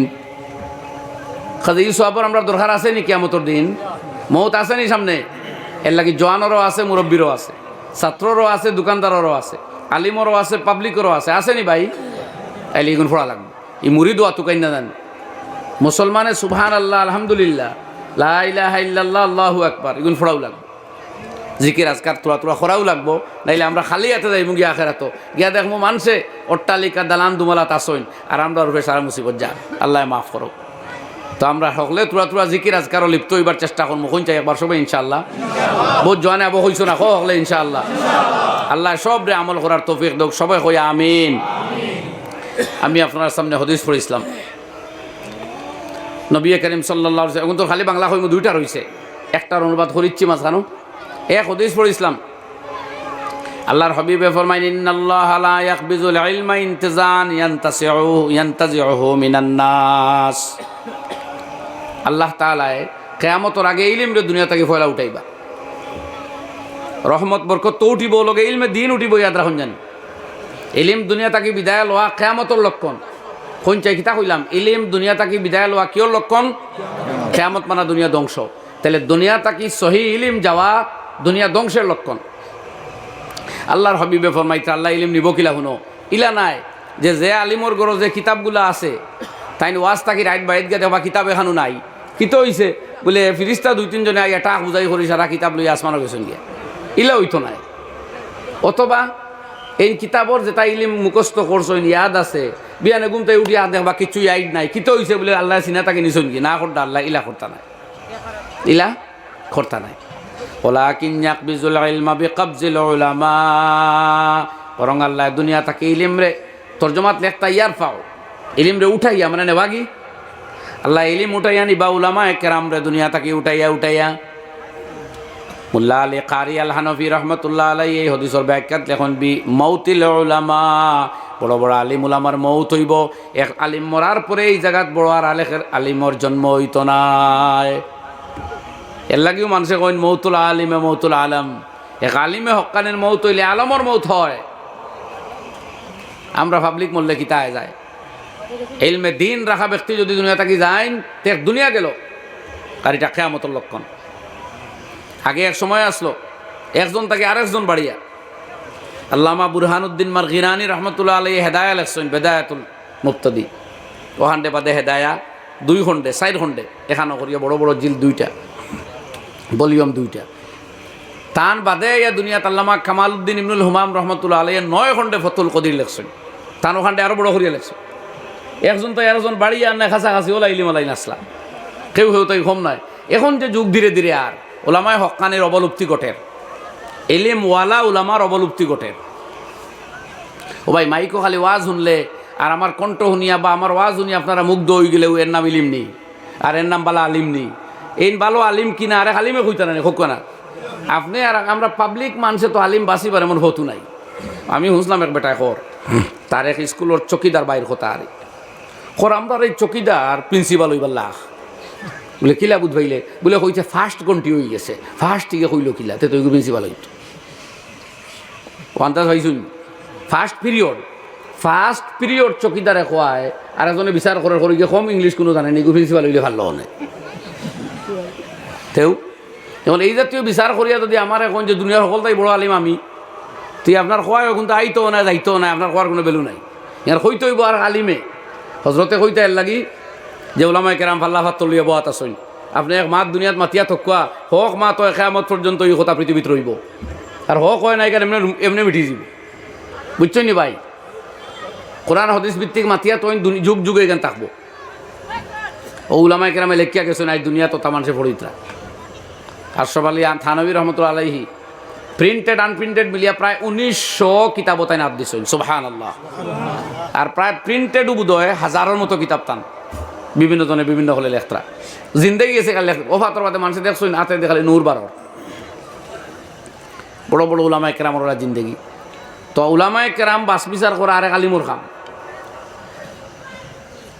কাজে এই সওয়াবের আমরা দরকার আছে নি কিয়ামতের দিন? মওত আছে নি সামনে? এর লাগি জওয়ানেরও আছে, মুরব্বীরও আছে, ছাত্ররও আছে, দোকানদারেরও আছে, আলিমরও আছে, পাবলিকেরও আছে, আসেনি ভাই? তাইলে এগুন ফোড়া লাগবে। এই মুরিদ ওয়া তুকাই না জান মুসলমানে সুবহানাল্লাহ আলহামদুলিল্লাহ লা ইলাহা ইল্লাল্লাহ আল্লাহু আকবার এগুন ফোড়াও লাগবে। জিকির আজকার তোরা তোরা খরাও লাগবো, নাইলে আমরা খালি হাতে যাইব গিয়া আখেরাত গিয়া দেখবো মানুষে অট্টালিকা দালান দুমালা তাসইন আর আমরা রূপে সারা মুসিবত যা। আল্লাহ মাফ করো। তো আমরা সকলে তোরা তোরা জিকির আজকারও লিপ্ত হইবার চেষ্টা করবো, কোন চাই একবার সবাই ইনশাআল্লাহ। বহুত জোয়ানে আবো হইছো না সকলে ইনশাআল্লাহ। আল্লাহ সব রে আমল করার তৌফিক দাও, সবাই কই আমিন। আমি আপনার সামনে হাদিস পড়িছিলাম, নবী করিম সাল্লাল্লাহু আলাইহি ওয়াসাল্লাম, এখন তো খালি বাংলা কইমু, দুইটা রইছে, একটার অনুবাদ করিচ্ছি মাঝখানো। এক হাদিস পড়িছিলাম, আল্লাহর হাবিবে ফরমাইন ইন্নাল্লাহা লা ইয়াকবিজুল ইলমা ইনতিজান ইয়ানতাজিউহু মিনান নাস। আল্লাহ তাআলা কিয়ামতের আগে ইলমরে দুনিয়া থেকে ফয়লা উঠাইবা, রহমত বরকত তো উঠিব, লগে ইলমে দিন উঠিব। ইয়াদ রাখুন জান, ইলম দুনিয়া থেকে বিদায় লওয়া কিয়ামতের লক্ষণ। কোন চাই কিতা কইলাম? ইলম দুনিয়া থেকে বিদায় লওয়া কিয়র লক্ষণ? কিয়ামত মানে দুনিয়া ধ্বংস। তাহলে দুনিয়া থেকে সহি ইলম যাওয়া দুনিয়া ধ্বংসের লক্ষণ। আল্লাহর হাবিবে ফরমাইতে আল্লাহ ইলম নিব কিলা শুনো, ইলা নাই যে আলিমর গড় যে কিতাবগুলো আছে তাই ওয়াজ থাকি রাইট বাড়িত গিয়ে দেখবা কিতাব এখানো নাই। কিতো হইছে বলে ফিরিস্তা 2-3 জনে আগে টাক বুঝাই করি সারা কিতাব লই আসমানো গেছেন গিয়া, ইলা হইতো নাই। অথবা এই কিতাবর যেটা ইলিম মুখস্থ করছেন ইয়াদ আছে, বিয়ানে ঘুমতে উঠিয়া দেখবা কিছু ইয়াদ নাই। কিতো হইছে বলে আল্লাহ চিনা তাকে নিছেন কি না করতা? আল্লাহ ইলা করতা নাই, ইলা করতা নাই। ওয়ালাকিন ইয়াকবিজুল ইলমা বিকবজিল উলামা, বরং আল্লাহ দুনিয়া তাকে ইলম রে তরজমাত লেখতা ইয়ার পাও, ইলম রে উঠাইয়া মানে নেবাগি আল্লাহ ইলম উঠাইয়া নিবা উলামা কেরাম রে দুনিয়া তাকে উঠাইয়া। মুল্লা আলী কারি আল হানফি রহমতুল্লাহ আলাই এই হদিসের ব্যাখ্যাত লেখন বি মৌতিল উলামা বড় বড় আলিম উলামার মৌত হইব, এক আলিম মরার পরে এই জায়গাত বড় আর আলিমর জন্ম হইত নাই। এর লাগেও মানুষে কইন মৌতুল আলিমে মৌতুল আলম। এক আলিমে হক্কানের মৌত হইলে আলমর মৌত হয়। আমরা পাবলিক মরলে কিতায় যায়। ইলমে দিন রাখা ব্যক্তি যদি দুনিয়া থাকি যায় তে দুনিয়া গেল, আর এটা কিয়ামতের লক্ষণ। আগে এক সময় আসলো একজন তাকে আরেকজন বাড়িয়া, আল্লামা বুরহানুদ্দিন মারগিরানি রহমতুল্লাহ আলাইহি হেদায়া লেখছেন বেদায়াতুল মুফতাদি। ওখানটে বাদে হেদায়া 2 খণ্ডে 4 খণ্ডে এখানো করিয়া বড় বড় জিল 2টা ভলিউম 2টা। তান বাদে ইয়া দুনিয়াত আল্লামা কামালউদ্দিন ইবনুল হুমাম রহমতুল্লাহ আলাইহি 9 খণ্ডে ফতুল কদির লেখছেন। তান ওখানটে আরো বড় করিয়া লেখছেন। একজন তো একজন বাড়িয়া না কাছাকাছি ওলা ইলিম আলাই নাসলা কেউ তাই কম নাই। এখন যে যুগ ধীরে ধীরে আর ওলামায় হক্কানের অবলুপ্তি ঘটের, এলিম ওয়ালা উলামার অবলুপ্তি ঘটের। ও ভাই মাইকো খালি ওয়াজ শুনলে আর আমার কণ্ঠ শুনিয়া বা আমার ওয়াজ শুনিয়া আপনারা মুগ্ধ হয়ে গেলেও এর নাম ইলিম নেই, আর এর নাম বালা আলিম নেই। এই ভালো আলিম কিনা আরে আলিমে কইতা না হোক না আপনি আর আমরা পাবলিক মানুষে তো আলিম বাঁচিবার এমন হতু নাই। আমি শুনলাম এক বেটায় কর তার এক স্কুলের চকিদার বাইর কথা আর আমরা এই চকিদার প্রিন্সিপাল হইবার লাখ বলে কিলা বুধ ভাইলে বলে কইছে ফার্স্ট গন্টি হয়ে গেছে, ফার্স্ট টিকে কইল কিলা তে তুই প্রিন্সিপাল হইত আন্দাজ হয়েছুন। ফার্স্ট পিরিয়ড চকিদারে খোয়ায় আর এজনে বিচার করে করে গিয়ে কম ইংলিশ কোনো জানে নি প্রিন্সিপাল হইলে ভালো হয় তেও। এখন এই জাতীয় বিচার করিয়া যদি আমার এখন যে দুনিয়ার সকল তাই বড় আলিম আমি, তুই আপনার খোয়ায় কিন্তু আইতো না যাইতো না, আপনার খোয়ার কোনো ভ্যালু নাই। ইয়ার হইতে হইব আর আলিমে হজরতে কইতে এর লাগি যে ওলামায়ে কেরাম ফাল্লা ফাত তলিয়া বহাত আসইন। আপনি এক মাত দুনিয়াত মাতিয়া থকুয়া হক মা তো কিয়ামত পর্যন্ত এই কথা পৃথিবীত রইব, আর হক হয় নাই কেন এমনি মিটি যাব। বুঝছেন নি ভাই? কোরআন হাদিস ভিত্তিক মাতিয়া তো যুগ যুগে এখানে থাকবো। ও ওলামায়ে কেরামে লেখিয়া গেছেন আজ দুনিয়া তো তামানসে ফরিদরা। আশরাফ আলী থানভী রহমতুল্লাহ আলাইহি প্রিন্টেড আনপ্রিন্টেড মিলিয়া প্রায় 1900 কিতাব তাই নাত দিছেন সুবহানাল্লাহ। আর প্রায় প্রিন্টেড বোধহয় হাজারের মতো কিতাব টান বিভিন্ন জনে বিভিন্ন হলে লেখতরা জিন্দেগি গেছে কাল লেখ ওফাতর বাদে মানুষে দেখছেন হাতে দেখালে নূর বারর বড় বড় উলামায়ে কেরাম ওরা জিন্দেগি। তো উলামায়ে কেরাম বাস বিচার করা আরেক আলিমুর খাম।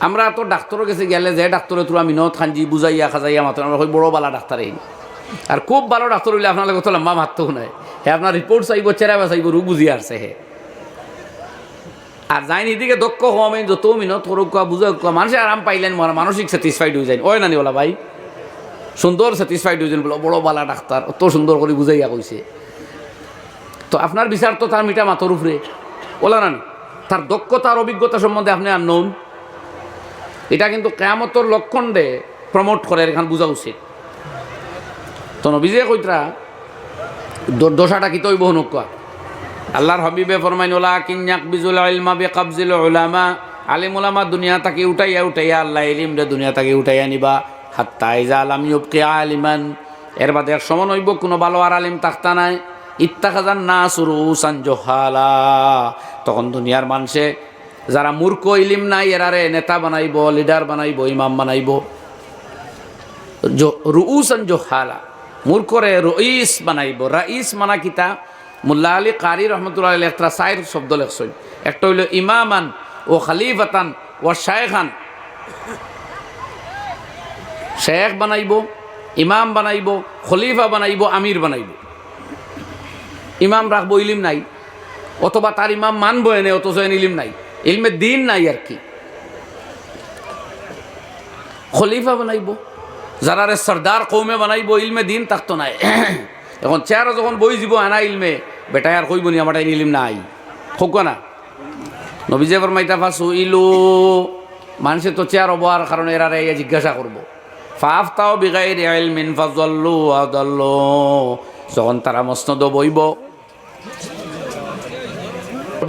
আমরা তো ডাক্তারও গেছে গেলে যে ডাক্তারে তোরা মিনত খানজি বুঝাইয়া খাজাইয়া মাত্র আমরা ওই বড় বালা ডাক্তার এই আর খুব ভালো ডাক্তার হইলে আপনার কত লম্বা মারতেও নাই হ্যাঁ আপনার রিপোর্ট চাইব চেরা চাইব রোগ বুঝিয়ে আসছে হে। আর যাইনি এদিকে দক্ষ হওয়া যত মিনত করুক বুঝা মানুষের আরাম পাইলেন মানসিক স্যাটিসফাইড হয়ে যায়। ওই নানি ওলা ভাই সুন্দর স্যাটিসফাইড হয়ে যান বলো বড় বালা ডাক্তার অত সুন্দর করে বুঝাইয়া কইছে। তো আপনার বিচার তো তার মিটা মাথর উপরে ওলা নানি তার দক্ষতা আর অভিজ্ঞতা সম্বন্ধে আপনি আর নন। এটা কিন্তু কিয়ামতের লক্ষণ দে প্রমোট করে এখানে বোঝা উচিত। তো নবীজে কইতরা দোষাটা কি তৈব নকা আল্লাহর হাবিবে ফরমাইন ওলা কিন্যাক বিজুল ইলমা বিকাবজিল উলামা আলিম উলামা দুনিয়া তাকে উঠাইয়া উঠাইয়া আল্লাহ ইলম রে দুনিয়া তাকে উঠাইয়া নিবা হাত্তা ইজা লাম ইউবকি আলিমান। এর বাদে এক সময় হইব কোনো ভালো আর আলিম তাকতা নাই। ইত্তাখাযান নাস রুসান জুহালা তখন দুনিয়ার মানুষে যারা মূর্খ ইলিম নাই এরারে নেতা বানাইব, লিডার বানাইব, ইমাম বানাইব। রুউসান জুহালা মূর্খরে রইস বানাইব। রাইস মানা কিতা মুল্লা আলী কারি রহমতুল্লাহ আলাইহি একটা সাইর শব্দ লেখছেন। একটা হইল ইমামান ও খলিফাতান ও শায়খান। শেখ বানাইব, ইমাম বানাইব, খলিফা বানাইব, আমির বানাইব। ইমাম রাখবো ইলিম নাই অথবা তার ইমাম মানবো এনে অথচ ইলিম নাই, ইলমে দিন নাই আর কি। খলিফা বানাইব যারা সর্দার কৌমে বানাইব, ইলমে দিন থাকতো নাই। এখন চেয়ারও যখন বই যাব আনা ইলমে বেটাই আর কইব নি আমার ইলিম নাই হোক না। নবীজে ফরমাইতা ফাসু ইলু মানুষে তো চেয়ার হবার কারণে এরারে জিজ্ঞাসা করবো ফাফতাও বিগাইরি ইলমিন ফাযাল্লু আদাল্লু। যখন তারা মসনদ বইব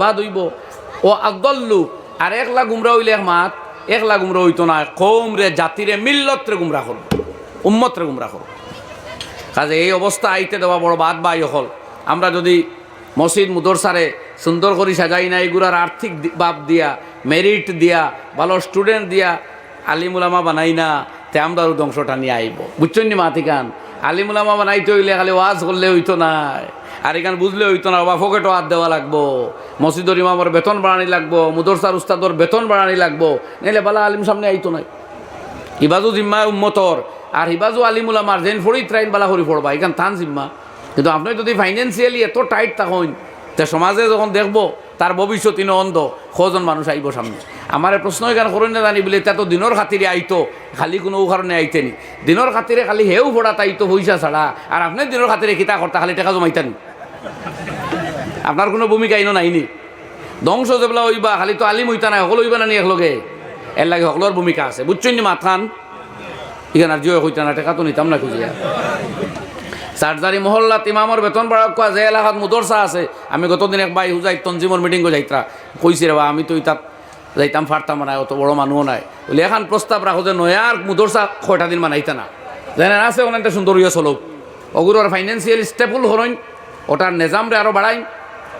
বাদ হইব ও আদাল্লু আর একলা গুমরা হইলে এক মাত একলা গুমরা হইতো না কৌম রে জাতিরে মিল্লত রে গুমরা করব উম্মত রে গুমরা করব। কাজে এই অবস্থা আইতে দেওয়া বড় বাদ বাই হল। আমরা যদি মসজিদ মুদরসারে সুন্দর করে সাজাই না এগুলার আর্থিক বাপ দিয়া মেরিট দিয়া ভালো স্টুডেন্ট দিয়া আলিমুলামা বানাই না তে আমরাও ধ্বংসটা নিয়ে আইব। বুঝছেন নি মাতিকান আলিমুলামা বানাইতে হইলে খালি ওয়াজ করলে হইতো না আর এখানে বুঝলে হইতো না, বা পকেটও হাত দেওয়া লাগবো, মসজিদর ইমামর বেতন বাড়ানি লাগবো, মুদরসার উস্তাদর বেতন বাড়ানি লাগবো, নাইলে বালা আলিম সামনে আইতো নাই। ইবাজু জিম্মা উম্মতর, আর হিবাজু আলিমুল আমার যেন ফড়ি ত্রাইন বালা করি পড়বা, এখান থান জিম্মা। কিন্তু আপনি যদি ফাইন্যান্সিয়ালি এত টাইট থাকুন, তে সমাজে যখন দেখবো তার ভবিষ্যৎ ইনো অন্ধ, কজন মানুষ আইব সামনে। আমার প্রশ্ন এখানে করেন না জানি বলে, তা তো দিনের খাতিরে আইতো, খালি কোনো কারণে আইতেনি। দিনের খাতিরে খালি হেউ ফোড়া তাইতো পয়সা ছাড়া, আর আপনি দিনের খাতিরে কিতা করতা খালি টাকা জমাইতেন, আপনার কোনো ভূমিকা ইনো নাইনি। ধ্বংস যেগুলা হইবা খালি তো আলিম হইতা নাই, সকল হইবা না নি একলগে, এর লাগে সকলের ভূমিকা আছে, বুঝছেন নি মাথান। এখানে আর জিও হইতা না, টাকা তো নিতাম না খুঁজিয়া। সার্জারি মহল্লাত ইমামর বেতন বাড়াক কোয়া, যে এলাকাত মুদরসা আছে, আমি গতদিন এক ভাই হুজাই তঞ্জিমর মিটিংও যাইতরা কইছি রে বা, আমি তো তাত যাইতাম পারতাম না, অত বড় মানুষ নাই বলে, এখন প্রস্তাব রাখো যে নয়ার মুদরসা কয়টা দিন বানাইতা না, জানেন আছে অনেকটা সুন্দর হইয়া চলো, ওগুলোর ফাইন্যান্সিয়াল স্টেবল হরইন, ওটার নিজামরে আরও বাড়াইন,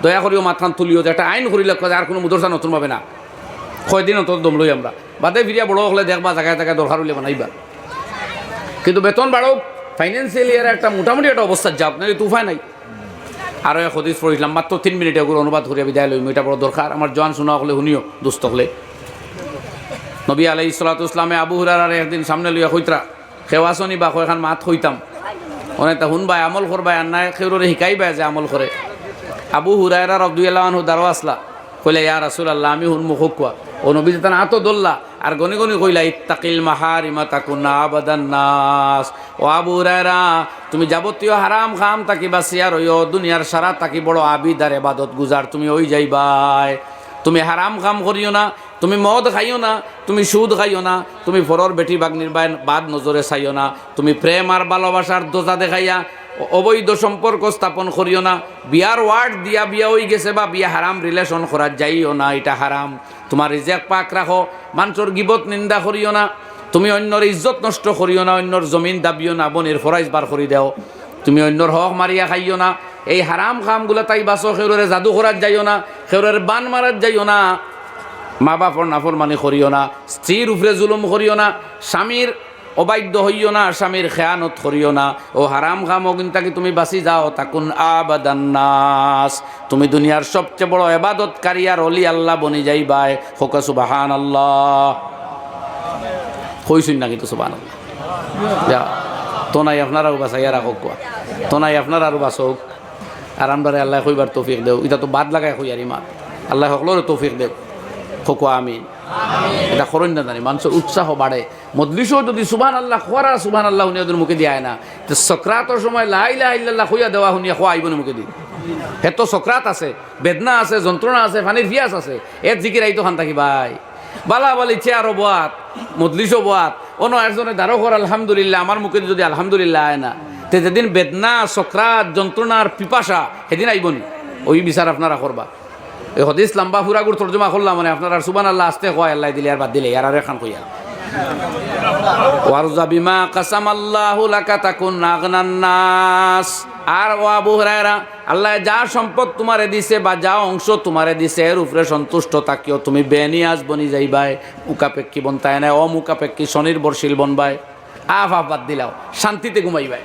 দয়া করিও মাথান তুলিও, যে একটা আইন করিলে আর কোনো মুদরসা নতুন পাবে না, কয়দিন অন্তত দম লই আমরা, বাদে ফিরিয়া বড় হলে দেখবা জায়গায় জায়গায় দরকার হইলে বানাইবা। কিন্তু বেতন বাড়ো, ফাইন্যান্সিয়ালি এর একটা মোটামুটি একটা অবস্থার যা, আপনার তুফায় নাই। আরও এক হদিস পড়িলাম, মাত্র 3 মিনিটে ওগুলো অনুবাদ করিয়া বিদায় লইম, এটা বড় দরকার। আমার জোয়ান শোনা হলে শুনিও দুস্থ হলে। নবী আলাইহিস সালাতু ইসলামে আবু হুরায়রার একদিন সামনে লইয়া কইতরা, খেওয়াছনি বা কয়খান মাত হইতাম, অনেকটা শুনবাই আমল করবাই, আর নাই খেউরে শিকাইবাই যে আমল করে। আবু হুরায়রা রাদিয়াল্লাহু আনহু দাঁড়ো আসলা, কইলা ইয়া রাসূলুল্লাহ, আমি হুনমুখ কোয়া। ও নবী যেতান আতো দোল্লা আর গনি গনি কইলা, ইত্তাকিল মাহারিমা তাকুনা আবাদান নাস। ও আবু হুরায়রা, তুমি যাবতীয় হারাম খাম তাকি বাঁচিয়া রইও, দুনিয়ার সারা তাকি বড় আবিদ আর ইবাদত গুজার তুমি ওই যাইবাই। তুমি হারাম কাম করিও না, তুমি মদ খাইও না, তুমি সুদ খাইও না, তুমি পরর বেটি বাগনির বাদ নজরে চাইও না, তুমি প্রেম আর ভালোবাসার দোজা দেখাইয়া অবৈধ সম্পর্ক স্থাপন করিও না, বিয়ার ওয়ার্ড দিয়া বিয়া হয়ে গেছে বা বিয়া হারাম রিলেশন করা যাইও না, এটা হারাম। তোমার রিজেক পাক রাখো, মানুষের গিবত নিন্দা করিও না, তুমি অন্যর ইজ্জত নষ্ট করিও না, অন্যর জমিন দাবিও না, বনের ফরাইজ বার করি দেও, তুমি অন্যর হক মারিয়া খাইও না। এই হারাম খামগুলো তাই বাঁচো, খেউরের জাদু করার যাইও না, খেউরের বান মারার যাইও না, মা বাপর নাফরমানি করিও না, স্ত্রীর উপরে জুলুম করিও না, স্বামীর অবাধ্য হইও না, স্বামীর খেয়ানত করিও না। ও হারাম খাম অগিনতাকে তুমি বাঁচি যাও, তাকুন আবাদান নাস, তুমি দুনিয়ার সবচেয়ে বড় ইবাদতকারী আর ওলি আল্লাহ বনি যাইবাই। হোকা সুবহানাল্লাহ, কইছুন না কিন্তু সুবহানাল্লাহ। তো নাই আপনারাও বাঁচাইয়া রাখো, তো নাই আপনারা আরও বাঁচক, আর আমরা আল্লাহ কইবার তৌফিক দেও। এটা তো বাদ লাগাই কই আর ইমান, আল্লাহ সকলের তৌফিক দেও, খোকা আমিন। এটা করেন না জানি, মানুষের উৎসাহ বাড়ে। মজলিসও যদি সুবহানাল্লাহ খোয়ারা সুবহানাল্লাহ শুনিয়া ওদের মুখে দিয়ে না, তো সক্রাতর সময় লা ইলাহা ইল্লাল্লাহ খুইয়া দেওয়া শুনিয়া খোয়া আইব না মুখে দিই। হে তো সক্রাত আছে, বেদনা আছে, যন্ত্রণা আছে, পানির পিয়াস আছে, এর জিকির আইতো খান থাকি ভাই। বালা বালি চেয়ারও বোয়াত, মজলিসও বোয়াত, অন্য একজনে দাঁড়ো কর আলহামদুলিল্লাহ, আমার মুখে যদি আলহামদুলিল্লাহ আয় না, তে যেদিন বেদনা সক্রাত যন্ত্রণার পিপাসা সেদিন আইবনি। ওই বিচার আপনারা করবা। এই হদিস লম্বা ফুরাগুর তর্জমা করলাম, মানে আপনারা সুবহানাল্লাহ আসতে কয়, আল্লাহ দিলে আর বাদ দিলে আর এখন কইয়া ওয়ারজা বিমা কাসামাল্লাহু লাকা তাকুন আগনান নাস। আর ও আবু হুরায়রা, আল্লাহ যা সম্পদ তোমারে দিছে বা যা অংশ তোমারে দিছে এর উপরে সন্তুষ্ট থাকিও, তুমি বেনিয়াজ বনি যাইবাই, মুখাপেক্ষী বনতায় না, অমুখাপেক্ষী স্বনির্ভরশীল বনবাই। আফ বাদ দিলাও, শান্তিতে ঘুমাইবাই।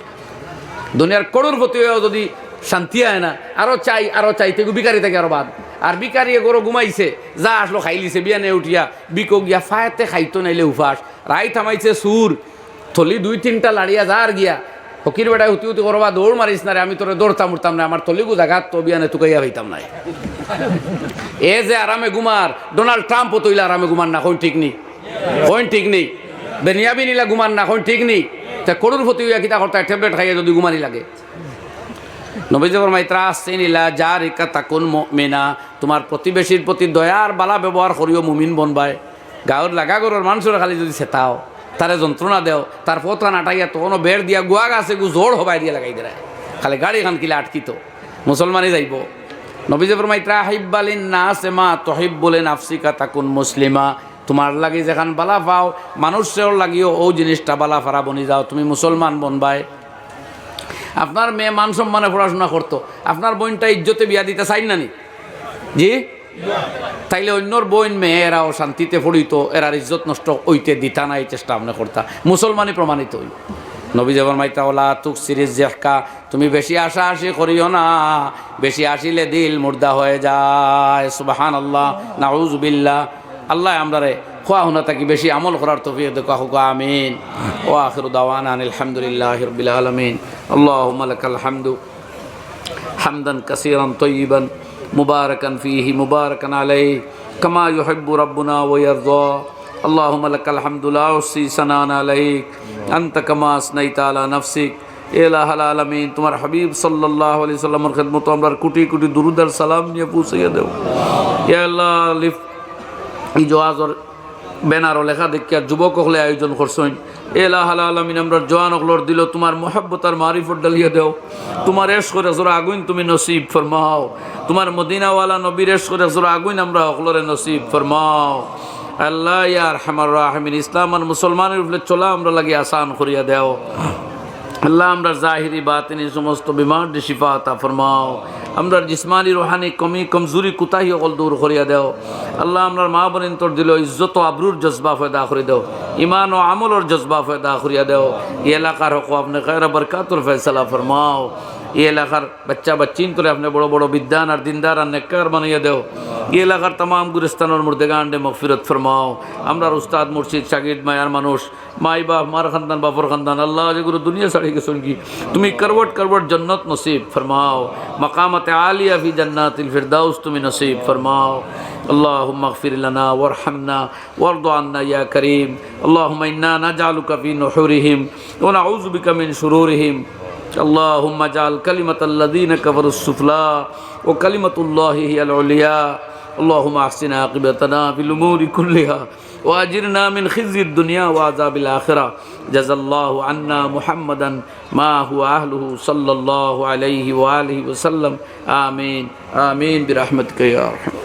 দুনিয়ার করোড়পতি হয়েও যদি শান্তি আয় না, আরো চাই আরো চাইতে বিকারি থেকে আরো বাদ। আর বিকারি গরো ঘুমাইছে, যা আসলো খাইলিছে, বিয়ানে উঠিয়া বিকো গিয়া ফায়াতে খাইতো নাইলে উফাস, রাই থামাইছে সুর, থলি 2-3টা লাড়িয়া যার গিয়া ফকির বেটায় হুতি হুতি করবা, দৌড় মারিস না রে, আমি তোরে দৌড়তাম উঠতাম না, আমার তলিগু জাগাত তো বিয়ানে তুকাইয়া হইতাম নাই। এ যে আরামে ঘুমার, ডোনাল্ড ট্রাম্পও তৈলে আরামে ঘুমান না, কোন ঠিক নেই, কোন ঠিক নেই, বেনিয়াবি নিলা ঘুমান না, কোন ঠিক নেই। তা করুরপতি হইয়া কিতা করতে ট্যাবলেট খাইয়া যদি ঘুমানি লাগে। নবীজি ফরমায় ত্রাসিনিলা জারিকা তাকুন মুমিনা, তোমার প্রতিবেশীর প্রতি দয়ার বালা ব্যবহার করিও, মুমিন বনবায়। গাঁর লাগা গরর মানুষের খালি যদি সেতাও, তারে যন্ত্রণা দেও, তার পথা নাটাইয়া তখনও বের দিয়া গুয়া গাছে গু জোর হবাই দিয়া লাগাই দেয়, খালি গাড়ি খান কিলা আটকিত মুসলমানই যাইব। নবীজি ফরমায় ত্রাহিব্বালিন নাসে মা তুহিব্বুলি নাফসিকা তাকুন মুসলিমা, তোমার লাগি যেখান বালা পাও মানুষের লাগিও ও জিনিসটা বালা ফারা বনি যাও, তুমি মুসলমান বনবাই। আপনার মেয়ে মান সম্মানে পড়াশোনা করতো, আপনার বোনটা ইজ্জতে বিয়া দিতে চাই না নি জি, তাইলে অন্যর বোন মেয়ে এরাও শান্তিতে পড়িত, এরার ইজ্জত নষ্ট হইতে দিতা না, এই চেষ্টা আপনি করতা, মুসলমানই প্রমাণিত হইল। নবী যেমন মাইতা ওলা তুক সিরিজ জেহকা, তুমি বেশি আশা আশি করিও না, বেশি আসিলে দিল মুর্দা হয়ে যায়। সুবহানাল্লাহ, নাউযুবিল্লাহ। আল্লাহ আমরারে খোয়া হুনা থাকি বেশি আমল করার তৌফিক দেখ, আমিন। ওয়া আখিরু দাওয়ানা আলহামদুলিল্লাহি রাব্বিল আলামিন। আল্লাহুম্মা লাকাল হামদু হামদান কাসীরান তাইয়িবান মুবারাকান ফীহি মুবারাকান আলাইহি কামা ইউহিব্বু রাব্বুনা ওয়া ইয়ারদা। আল্লাহুম্মা লাকাল হামদু লা উহসি সানান আলাইক আনতা কামা আসনাইতা আলা নাফসিক। ইলাহাল আলামিন, তোমার হাবিব সাল্লাল্লাহু আলাইহি সাল্লামের খিদমতে আমরা কোটি কোটি দুরুদ আর সালাম নিয়ে পৌঁছাইয়া দেও। ইয়া আল্লাহ, এই জওয়াজর ব্যানার লেখা দেখিয়া যুবক হলে আয়োজন করছেন। এলাহাল আলামিন, আমরা জওয়ান হলর দিল তোমার মোহাব্বত আর মারিফত ডালিয়া দেও। তোমার এশ করে জোরা আগুন তুমি নসিব ফরমাও। তোমার মদিনাওয়ালা নবীর এশ করে জোরা আগুন আমরা হকলরে নসিব ফরমাও। আল্লাহ ইয়া আরহামার রাহিমিন, ইসলাম আর মুসলমানের উপরে চলা আমরা লাগি আসান করিয়া দেও। আল্লাহ আমরা জাহিরি বাতিনি সমস্ত বিমার শিফা আতা ফরমাও। আমরা জিসমানি রুহানি কমি কমজোরি কুতাহি অকল দূর করিয়া দেও। আল্লাহ আমরা মা বোন তোর দিল ইজ্জত ও আবরুর জজবা ফয়দা করে দেও, ইমান ও আমলর জজবা ফয়দা করিয়া দেও। এই এলাকার হক আপনি খৈর বরকাতুর ফয়সালা ফরমাও। এই এলাকার বাচ্চা বাচ্চিন তোরে আপনি বড় বড় বিদ্যান আর দিনদার আর নেককার বানাইয়া দেও। এই এলাকার তাম গুলিস্তানের মুর্দেগান্ডে মগফিরত ফরমাও। আমরা উস্তাদ মুর্শিদ শাগিদ মায়ার মানুষ, মাই বাপ মার খানদান বাপর খানদান, আল্লাহ যেগুলো দুনিয়া ছাড়ি গেছেন কি তুমি করবট করবট জন্নত নসিব ফরমাও। মাকামাতে আলিয়া ফি জান্নাতিল ফিরদাউস তুমি নসিব ফরমাও। اللهم اغفر لنا وارحمنا وارض عنا يا كريم. اللهم إنا نجعلك في نحورهم ونعوذ بك من شرورهم. اللهم اجعل كلمة الذين كفروا السفلى وكلمة الله هي العليا. اللهم احسن عاقبتنا في الأمور كلها وأجرنا من خزي الدنيا وعذاب الآخرة. جزا الله عنا محمدا ما هو أهله صلى الله عليه وآله وسلم. آمين آمين برحمتك يا أرحم.